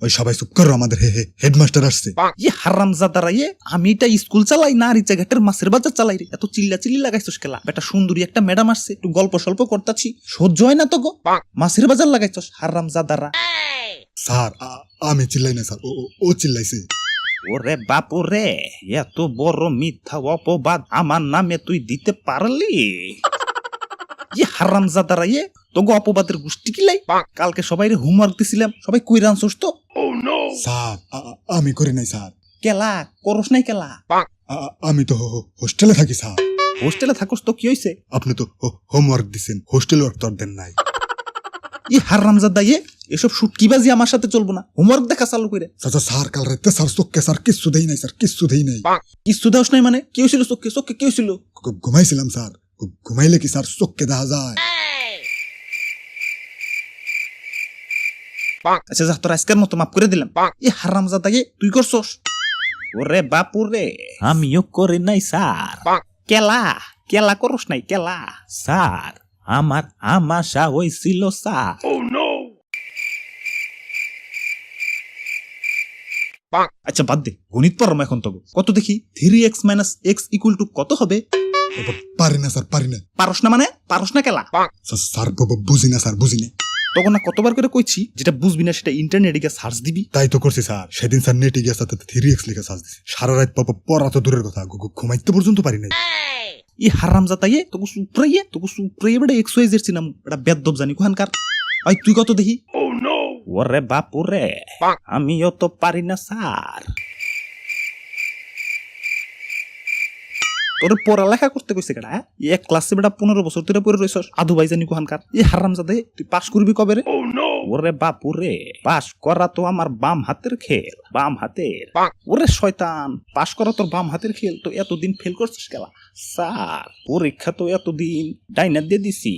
ওই সবাই চুপ করো, আমাদের হেডমাস্টার আসছে। ইয়ে হারামজাদারা ইয়ে, আমি এটা স্কুল চালাই না আর ঘাটের মাছের বাজার চালাই রে। এত চিল্লা চিল্লি লাগাইছস কেলা? বেটা সুন্দরী একটা ম্যাডাম আসছে, একটু গল্প সল্প করতাছি, সহ্য হয় না তো গো। মাছের বাজার লাগাইছস হারামজাদারা। স্যার আমি চিল্লাই না স্যার, ও চিল্লাইছে। ওরে বাপু রে, এত বড় মিথ্যা অপবাদ আমার নামে তুই দিতে পারলি? ইয়ে হারামজাদারা ইয়ে, তোগো অপবাদের গোষ্ঠী কিলাই। কালকে সবাই হোমওয়ার্ক দিছিলাম, সবাই কইরা আনছস তো? স্যার আমি করি নাই স্যার। কেলা করস নাই কেলা? আমি তো হোস্টেলে থাকি স্যার। হোস্টেলে থাকস তো কি হইছে? আপনি তো হোমওয়ার্ক দিছেন, হোস্টেল ওয়ার্ক তো আর দেন নাই। ই হারামজাদা ইয়ে, এসব শুটকিবাজি আমার সাথে চলবো না। হোমওয়ার্ক দেখা চালু করে। চাচা স্যার কাল রাতে স্যার চোখকে স্যার কিচ্ছু দেই নাই স্যার, কিচ্ছু দেই নাই। কিচ্ছু দেওস নাই মানে? কি হয়েছিল চোখকে? চোখকে কি হয়েছিল? ঘুমাইছিলাম স্যার। ঘুমাইলে কি স্যার চোখকে দেখা যায়? আচ্ছা যা, তোর আজকের মতো মাফ করে দিলাম। ই হারামজাদা ইয়ে, তুই করছস? ওরে বাপু রে, আমিও করি নাই স্যার। কেলা কেলা করস নাই কেলা? স্যার আমার আমাশা হইছিল স্যার। আচ্ছা বাদ দে, গণিত পড়াম এখন তো। কত দেখি? 3x - x = কত হবে? পারি না স্যার, পারি না। পারস না মানে? পারস না কেলা? স্যার বুঝি না স্যার, বুঝি না। তখন না কতবার করে কইছি, যেটা বুঝবি না সেটা ইন্টারনেটে গিয়ে সার্চ দিবি। তাই তো করছি স্যার। সেদিন স্যার নেটে গিয়ে সাথে 3x লিখে সার্চ দিছি। সারা রাত পড়া তো দূরের কথা, ঘুমাইতে পর্যন্ত পারি নাই। ই হারামজাদা ইয়ে, তোকে সুপ্রাইয়ে বেটা XYZ চিনাম, এটা বেদ্যব জানি কোহানকার। ওই তুই কত দেখি? ওরে বাপু রে, আমিও তো পারি না স্যার। তোর পড়ালেখা করতে কইছে কেডা? এক ক্লাসে বেটা 15 বছর ধরে পড়ে রইছস, আদু ভাই জানি কোহানকার। ই হারামজাদা, তুই পাস করবি কবে রে? ওরে বাপু রে, পাস করা তো আমার বাম হাতের খেল, বাম হাতের। ওরে শয়তান, পাস করা তোর বাম হাতের খেল, তো এতদিন ফেল করছিস কেলা? স্যার পরীক্ষা তো এতদিন ডাইনা দিয়ে দিছি।